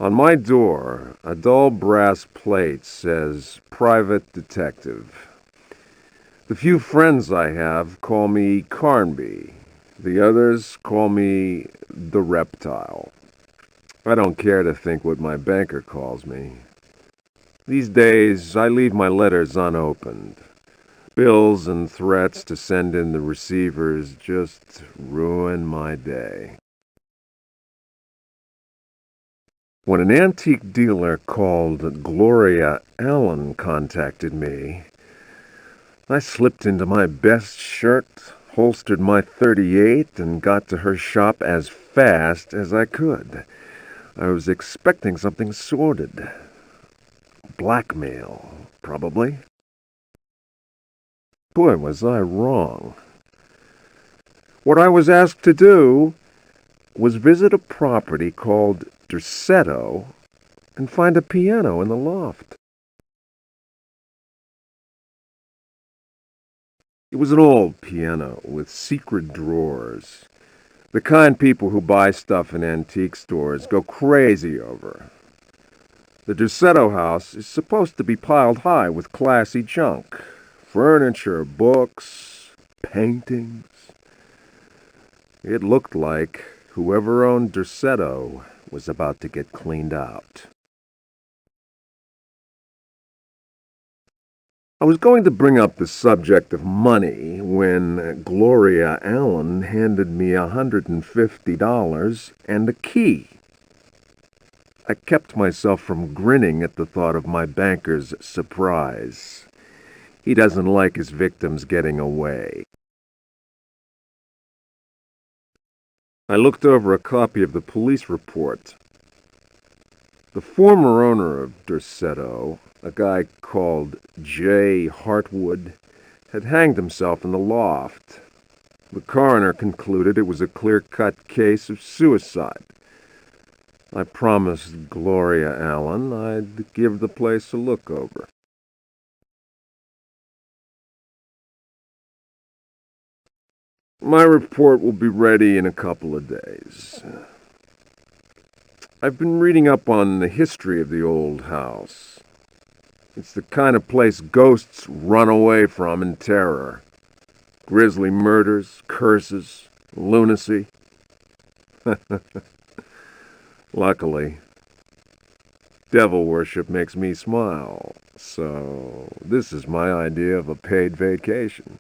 On my door, a dull brass plate says Private Detective. The few friends I have call me Carnby. The others call me the Reptile. I don't care to think what my banker calls me. These days, I leave my letters unopened. Bills and threats to send in the receivers just ruin my day. When an antique dealer called Gloria Allen contacted me, I slipped into my best shirt, holstered my .38, and got to her shop as fast as I could. I was expecting something sordid. Blackmail, probably. Boy, was I wrong. What I was asked to do was visit a property called Dersetto and find a piano in the loft. It was an old piano with secret drawers. The kind people who buy stuff in antique stores go crazy over. The Dersetto house is supposed to be piled high with classy junk. Furniture, books, paintings. It looked like whoever owned Dersetto was about to get cleaned out. I was going to bring up the subject of money when Gloria Allen handed me $150 and a key. I kept myself from grinning at the thought of my banker's surprise. He doesn't like his victims getting away. I looked over a copy of the police report. The former owner of Dersetto, a guy called J. Hartwood, had hanged himself in the loft. The coroner concluded it was a clear-cut case of suicide. I promised Gloria Allen I'd give the place a look over. My report will be ready in a couple of days. I've been reading up on the history of the old house. It's the kind of place ghosts run away from in terror. Grisly murders, curses, lunacy. Luckily, devil worship makes me smile, so this is my idea of a paid vacation.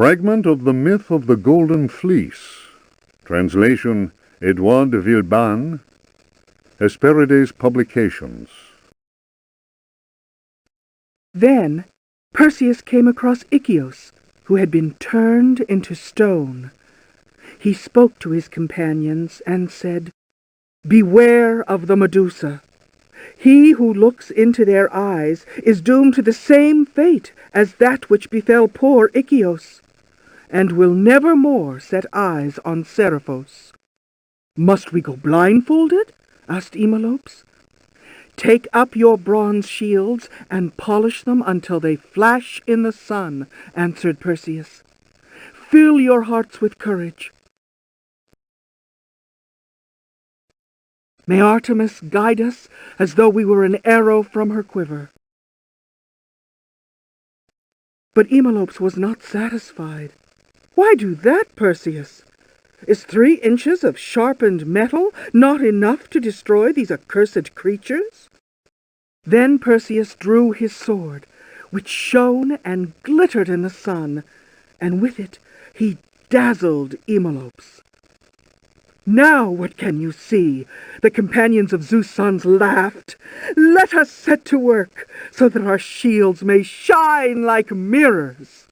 Fragment of the Myth of the Golden Fleece. Translation Édouard Villeban. Hesperides Publications. Then Perseus came across Ichthys, who had been turned into stone. He spoke to his companions and said, "Beware of the Medusa. He who looks into their eyes is doomed to the same fate as that which befell poor Ichthys, and will never more set eyes on Seriphos." "Must we go blindfolded?" asked Eumolpus. "Take up your bronze shields and polish them until they flash in the sun," answered Perseus. "Fill your hearts with courage. May Artemis guide us as though we were an arrow from her quiver." But Eumolpus was not satisfied. "Why do that, Perseus? Is 3 inches of sharpened metal not enough to destroy these accursed creatures?" Then Perseus drew his sword, which shone and glittered in the sun, and with it he dazzled Eumolpus. "Now what can you see?" the companions of Zeus' sons laughed. "Let us set to work, so that our shields may shine like mirrors."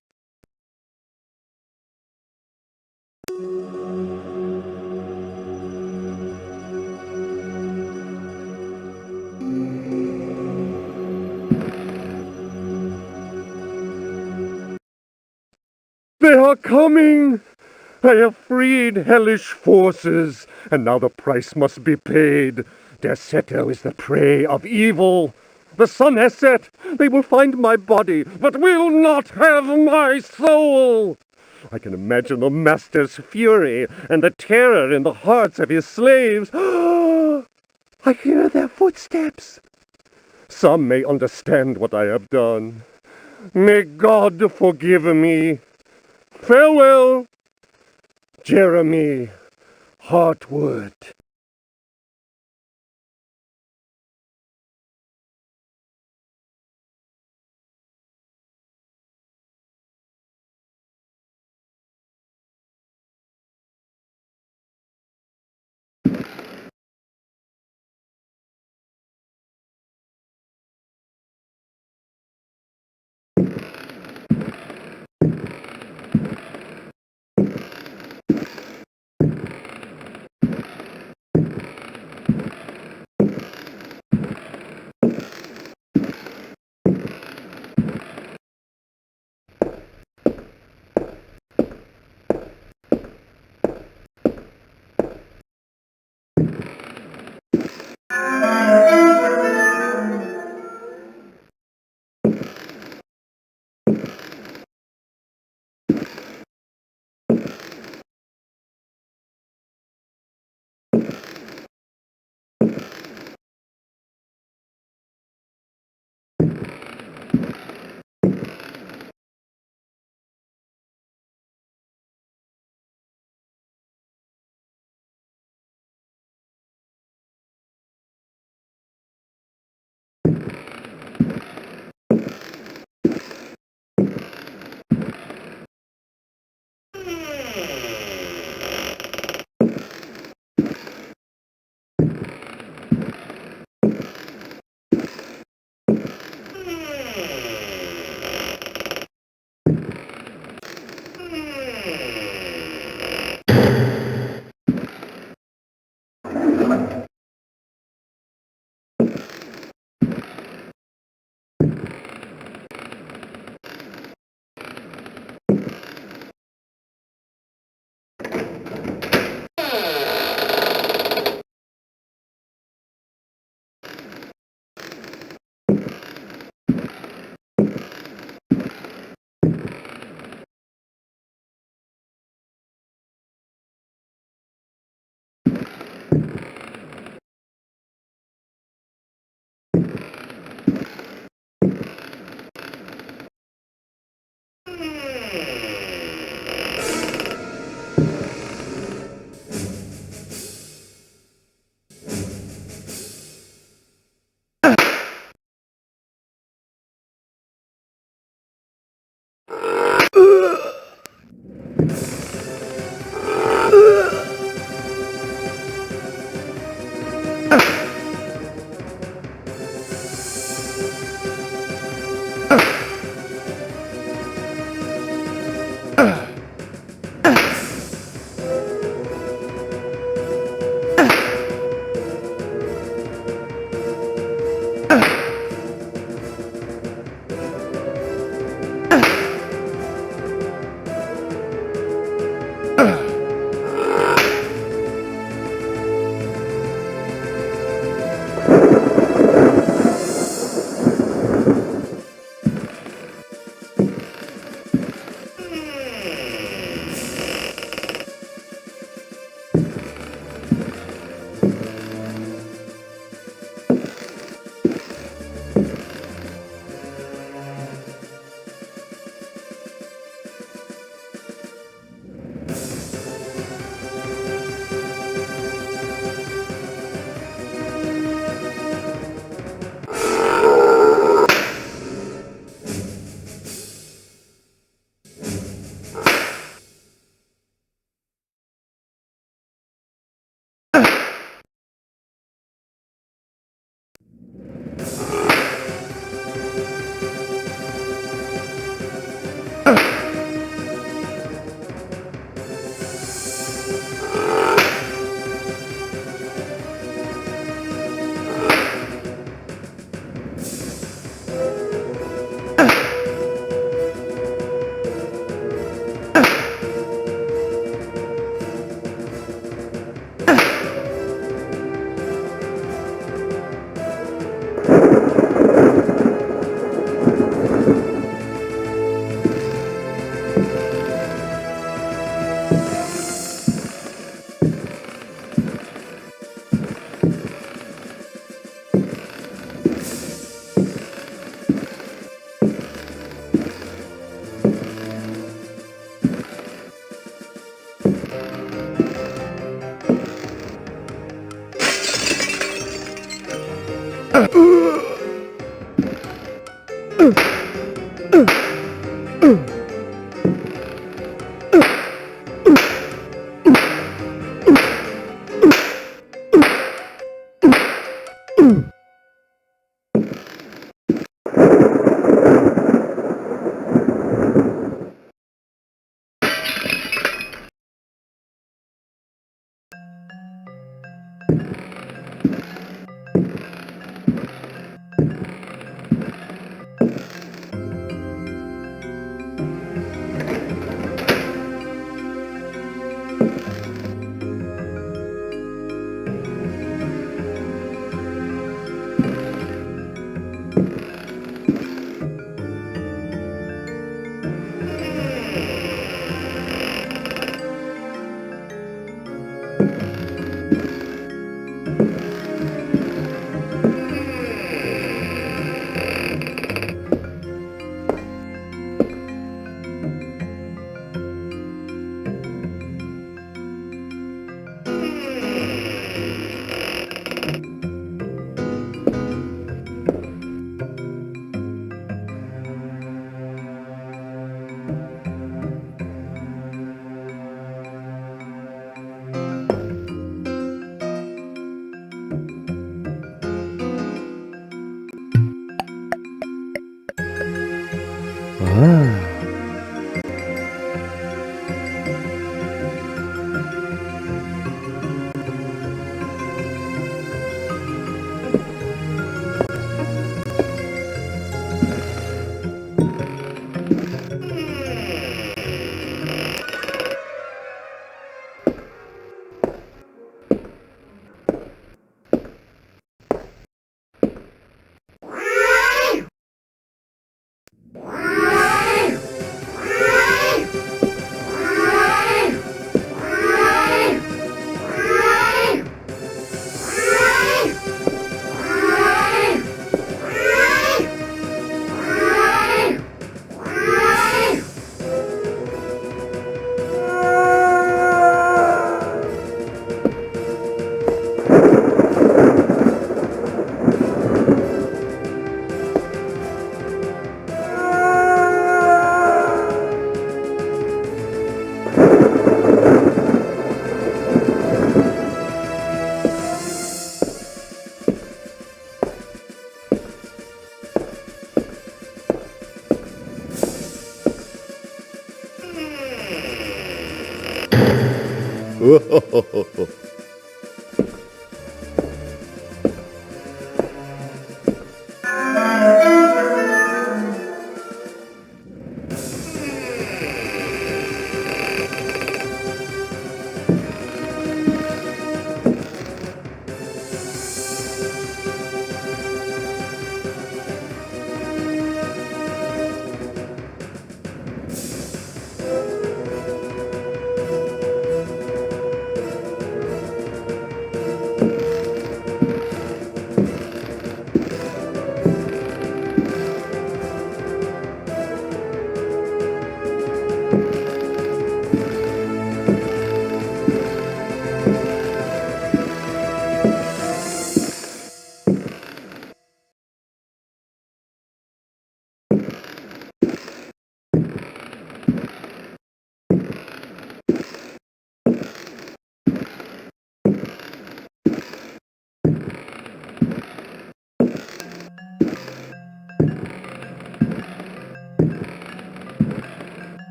They are coming! I have freed hellish forces, and now the price must be paid. Their Seto is the prey of evil. The sun has set. They will find my body, but will not have my soul. I can imagine the master's fury and the terror in the hearts of his slaves. I hear their footsteps. Some may understand what I have done. May God forgive me. Farewell, Jeremy Hartwood.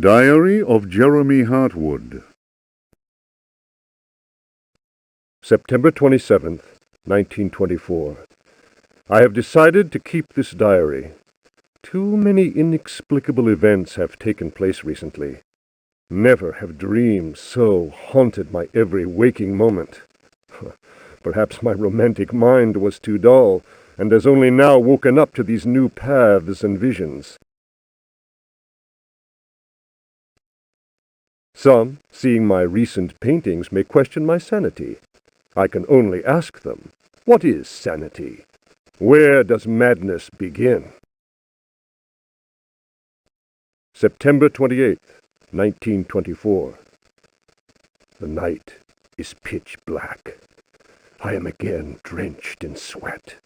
Diary of Jeremy Hartwood. September 27th, 1924. I have decided to keep this diary. Too many inexplicable events have taken place recently. Never have dreams so haunted my every waking moment. Perhaps my romantic mind was too dull, and has only now woken up to these new paths and visions. Some, seeing my recent paintings, may question my sanity. I can only ask them, what is sanity? Where does madness begin? September 28th, 1924. The night is pitch black. I am again drenched in sweat.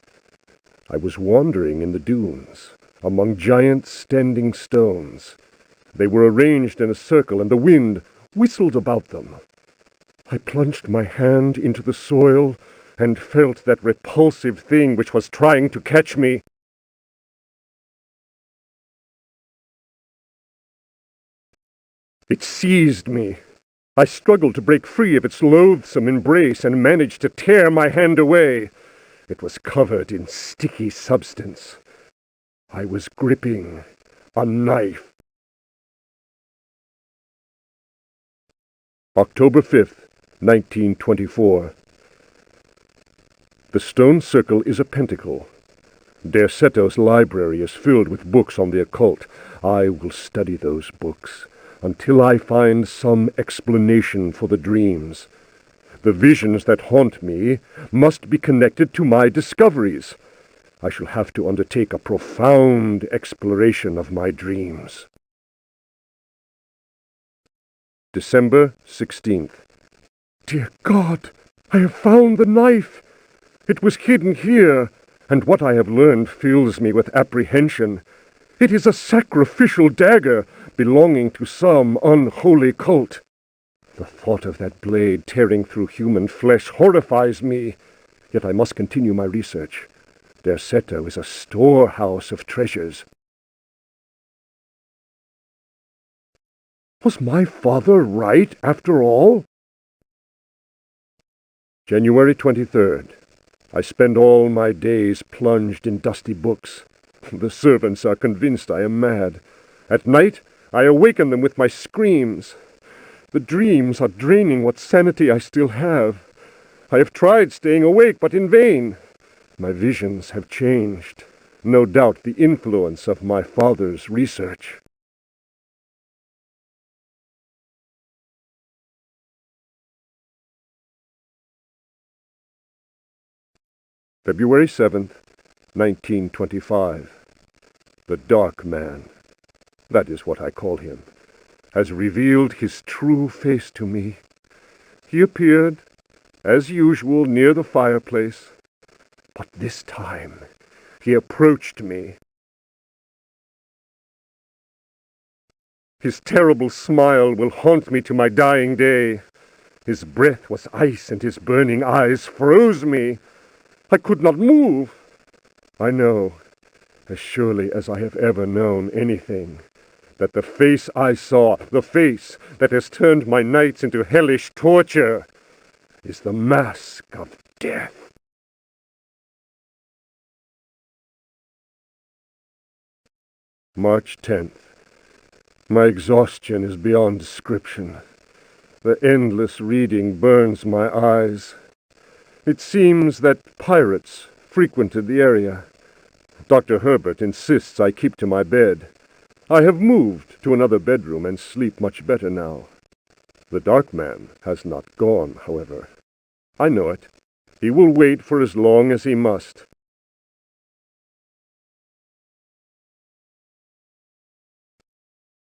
I was wandering in the dunes, among giant standing stones. They were arranged in a circle, and the wind whistled about them. I plunged my hand into the soil and felt that repulsive thing which was trying to catch me. It seized me. I struggled to break free of its loathsome embrace and managed to tear my hand away. It was covered in sticky substance. I was gripping a knife. October 5th, 1924. The stone circle is a pentacle. Dercetto's library is filled with books on the occult. I will study those books until I find some explanation for the dreams. The visions that haunt me must be connected to my discoveries. I shall have to undertake a profound exploration of my dreams. December 16th. Dear God, I have found the knife. It was hidden here, and what I have learned fills me with apprehension. It is a sacrificial dagger belonging to some unholy cult. The thought of that blade tearing through human flesh horrifies me, yet I must continue my research. Dercetto is a storehouse of treasures. Was my father right, after all? January 23rd. I spend all my days plunged in dusty books. The servants are convinced I am mad. At night, I awaken them with my screams. The dreams are draining what sanity I still have. I have tried staying awake, but in vain. My visions have changed. No doubt the influence of my father's research. February 7th, 1925. The Dark Man, that is what I call him, has revealed his true face to me. He appeared, as usual, near the fireplace, but this time he approached me. His terrible smile will haunt me to my dying day. His breath was ice, and his burning eyes froze me. I could not move. I know, as surely as I have ever known anything, that the face I saw, the face that has turned my nights into hellish torture, is the mask of death. March 10th. My exhaustion is beyond description. The endless reading burns my eyes. It seems that pirates frequented the area. Dr. Herbert insists I keep to my bed. I have moved to another bedroom and sleep much better now. The Dark Man has not gone, however. I know it. He will wait for as long as he must.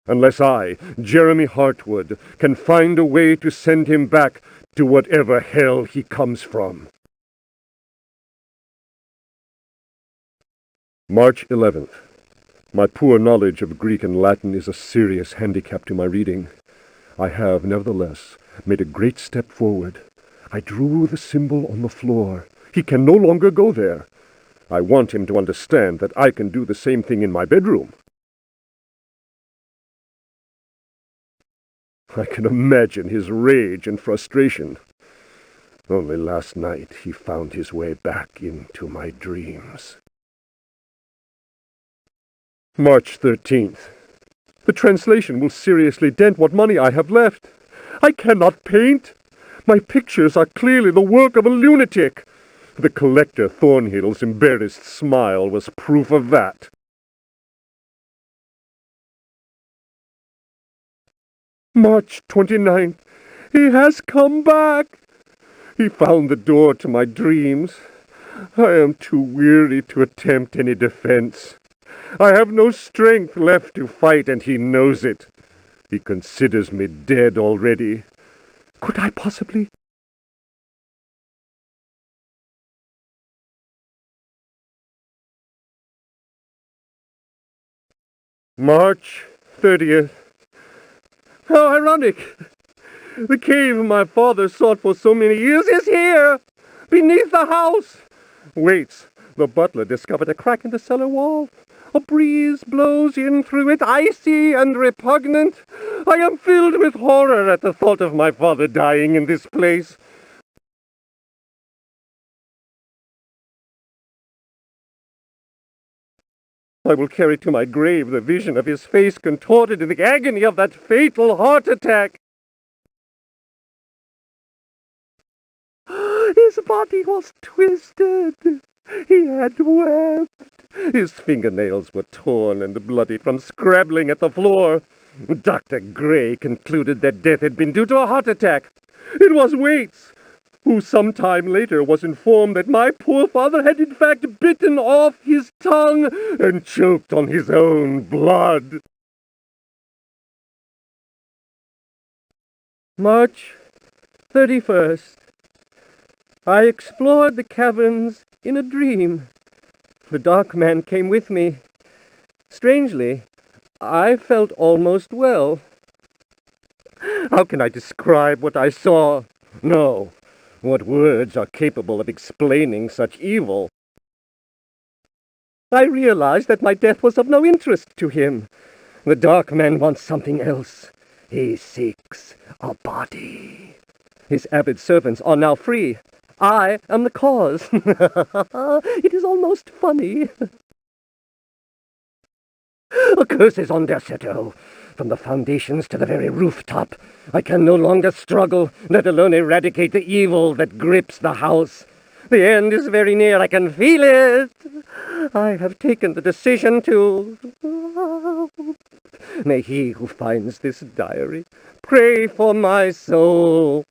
Unless I, Jeremy Hartwood, can find a way to send him back to whatever hell he comes from. March 11th. My poor knowledge of Greek and Latin is a serious handicap to my reading. I have, nevertheless, made a great step forward. I drew the symbol on the floor. He can no longer go there. I want him to understand that I can do the same thing in my bedroom. I can imagine his rage and frustration. Only last night he found his way back into my dreams. March 13th. The translation will seriously dent what money I have left. I cannot paint. My pictures are clearly the work of a lunatic. The collector Thornhill's embarrassed smile was proof of that. March 29th. He has come back. He found the door to my dreams. I am too weary to attempt any defense. I have no strength left to fight, and he knows it. He considers me dead already. Could I possibly? March 30th. How ironic! The cave my father sought for so many years is here, beneath the house. Waits. The butler discovered a crack in the cellar wall. A breeze blows in through it, icy and repugnant. I am filled with horror at the thought of my father dying in this place. I will carry to my grave the vision of his face contorted in the agony of that fatal heart attack. His body was twisted. He had wept. His fingernails were torn and bloody from scrabbling at the floor. Dr. Gray concluded that death had been due to a heart attack. It was Waits, who some time later was informed that my poor father had in fact bitten off his tongue and choked on his own blood. March 31st. I explored the caverns in a dream. The dark man came with me. Strangely, I felt almost well. How can I describe what I saw? No. What words are capable of explaining such evil? I realized that my death was of no interest to him. The dark man wants something else. He seeks a body. His avid servants are now free. I am the cause. It is almost funny. Curses on Derceto. From the foundations to the very rooftop. I can no longer struggle, let alone eradicate the evil that grips the house. The end is very near. I can feel it. I have taken the decision to... May he who finds this diary pray for my soul.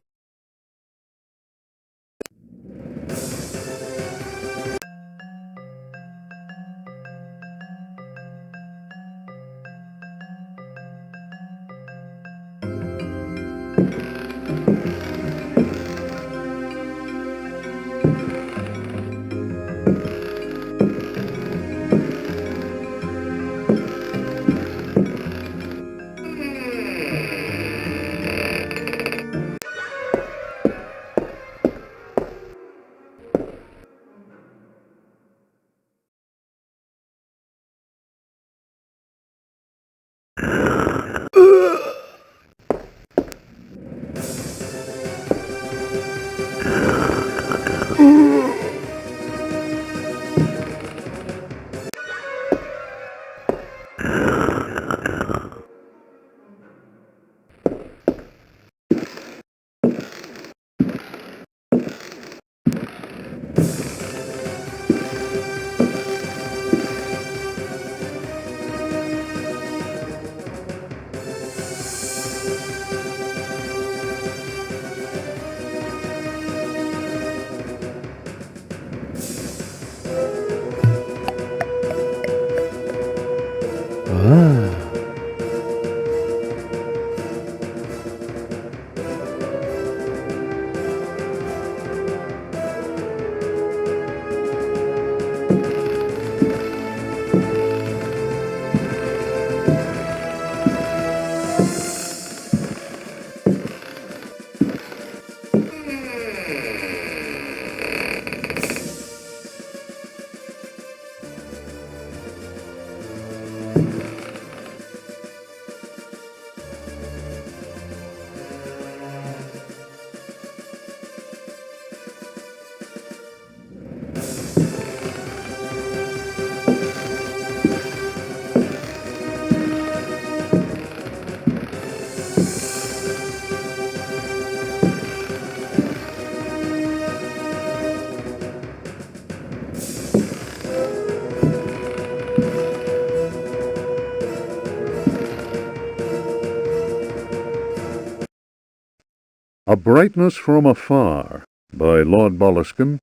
A Brightness from Afar by Lord Boleskine,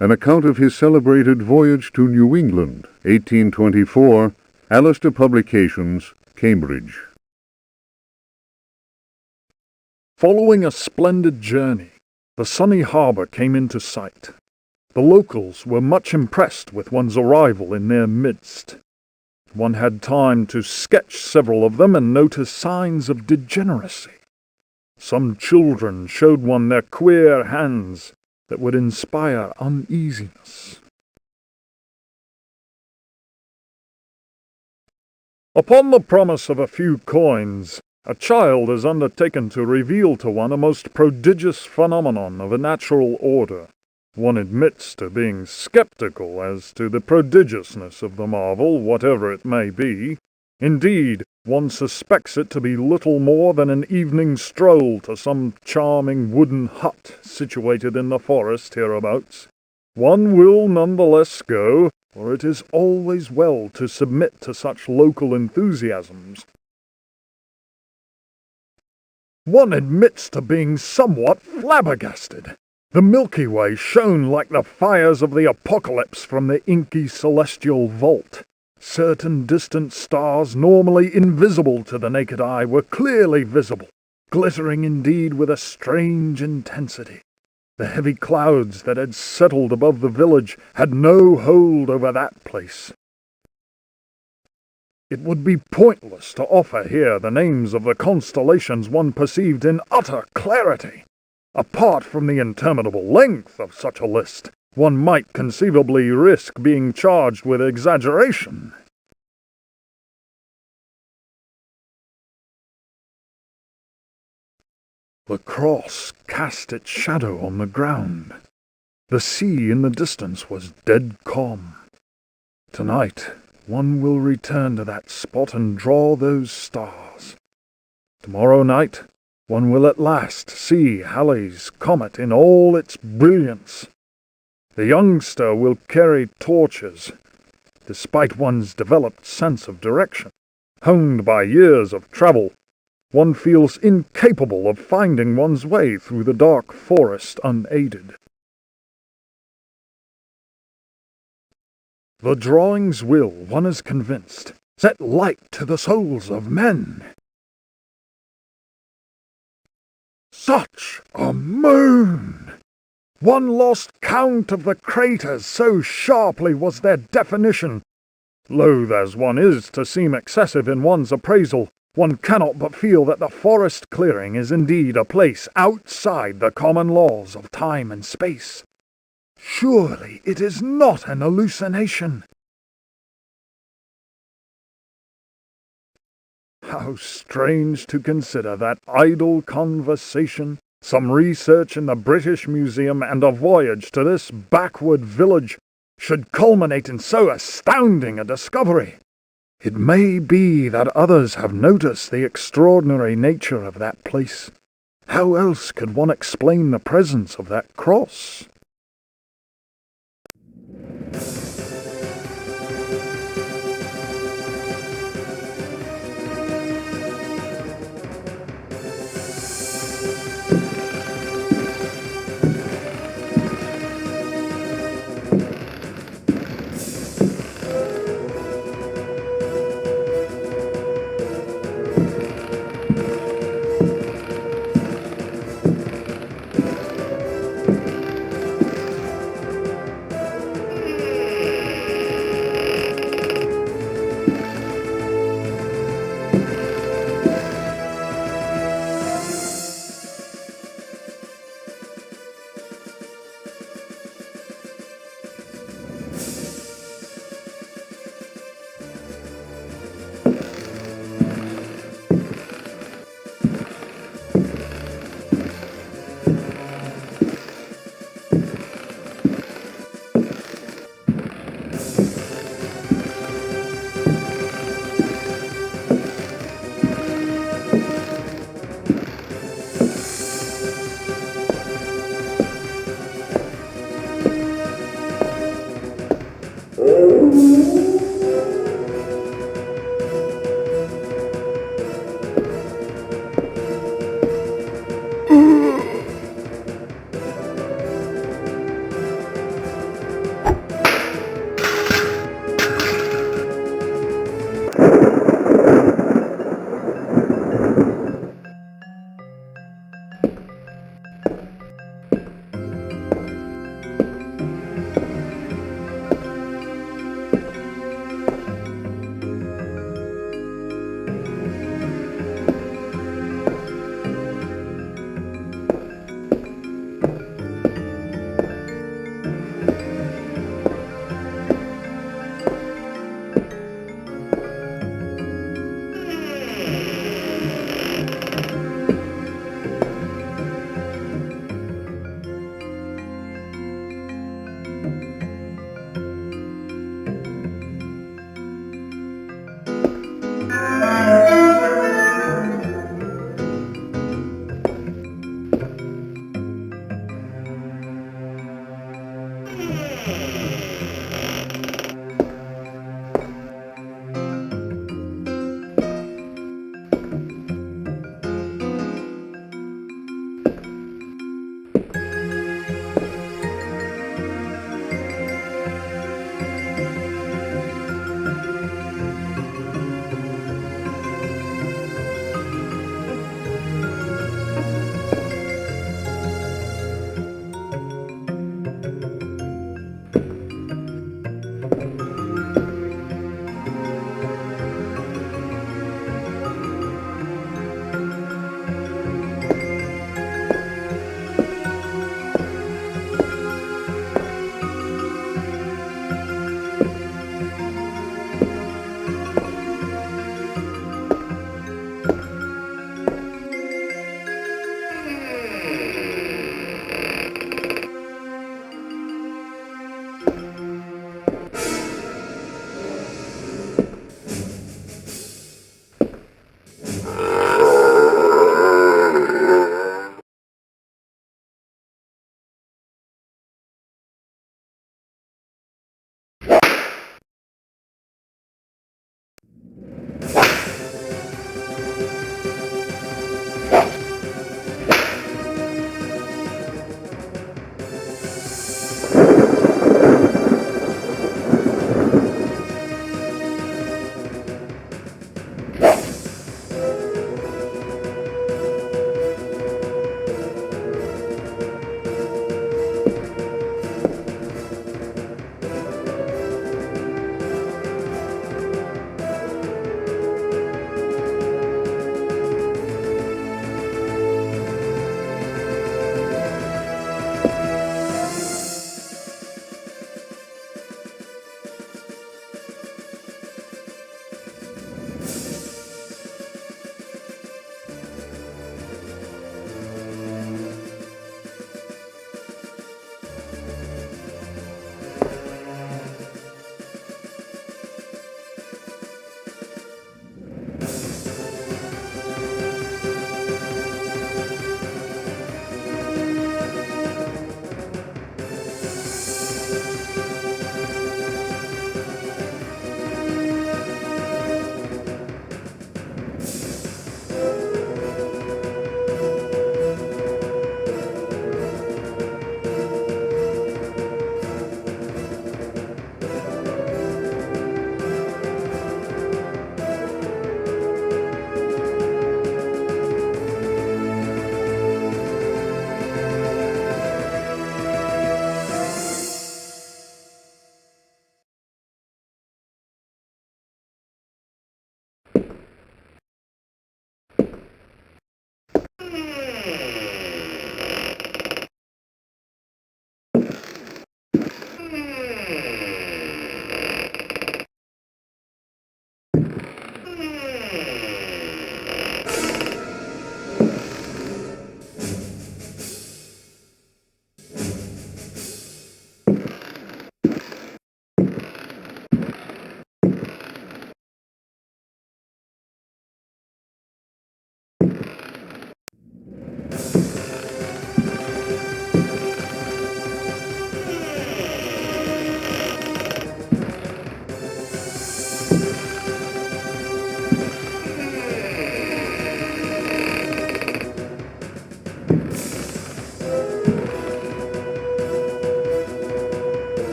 an account of his celebrated voyage to New England, 1824, Alistair Publications, Cambridge. Following a splendid journey, the sunny harbour came into sight. The locals were much impressed with one's arrival in their midst. One had time to sketch several of them and notice signs of degeneracy. Some children showed one their queer hands that would inspire uneasiness. Upon the promise of a few coins, a child is undertaken to reveal to one a most prodigious phenomenon of a natural order. One admits to being sceptical as to the prodigiousness of the marvel, whatever it may be. Indeed, one suspects it to be little more than an evening stroll to some charming wooden hut situated in the forest hereabouts. One will none the less go, for it is always well to submit to such local enthusiasms. One admits to being somewhat flabbergasted. The Milky Way shone like the fires of the apocalypse from the inky celestial vault. Certain distant stars, normally invisible to the naked eye, were clearly visible, glittering indeed with a strange intensity. The heavy clouds that had settled above the village had no hold over that place. It would be pointless to offer here the names of the constellations one perceived in utter clarity. Apart from the interminable length of such a list, one might conceivably risk being charged with exaggeration. The cross cast its shadow on the ground. The sea in the distance was dead calm. Tonight, one will return to that spot and draw those stars. Tomorrow night, one will at last see Halley's comet in all its brilliance. The youngster will carry torches, despite one's developed sense of direction. Honed by years of travel, one feels incapable of finding one's way through the dark forest unaided. The drawings will, one is convinced, set light to the souls of men. Such a moon! One lost count of the craters, so sharply was their definition. Loath as one is to seem excessive in one's appraisal, one cannot but feel that the forest clearing is indeed a place outside the common laws of time and space. Surely it is not an hallucination. How strange to consider that idle conversation, some research in the British Museum, and a voyage to this backward village should culminate in so astounding a discovery. It may be that others have noticed the extraordinary nature of that place. How else could one explain the presence of that cross?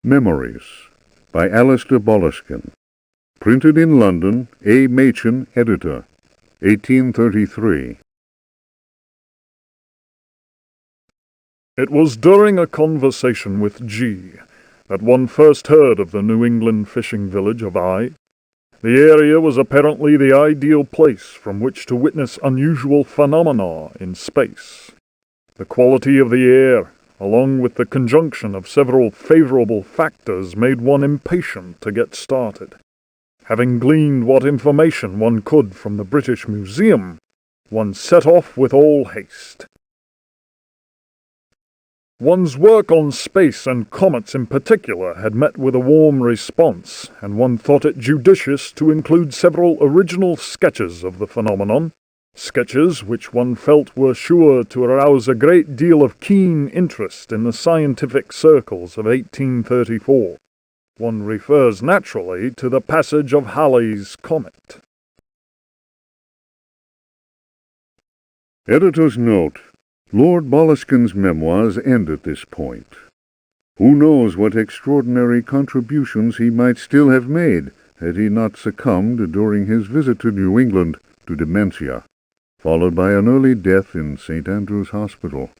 Memories by Alistair Boleskine. Printed in London, A. Machin, editor, 1833. It was during a conversation with G that one first heard of the New England fishing village of I. The area was apparently the ideal place from which to witness unusual phenomena in space. The quality of the air, along with the conjunction of several favourable factors, made one impatient to get started. Having gleaned what information one could from the British Museum, one set off with all haste. One's work on space and comets in particular had met with a warm response, and one thought it judicious to include several original sketches of the phenomenon, sketches which one felt were sure to arouse a great deal of keen interest in the scientific circles of 1834. One refers naturally to the passage of Halley's comet. Editor's note: Lord Boleskine's memoirs end at this point. Who knows what extraordinary contributions he might still have made had he not succumbed during his visit to New England to dementia, followed by an early death in St. Andrew's Hospital.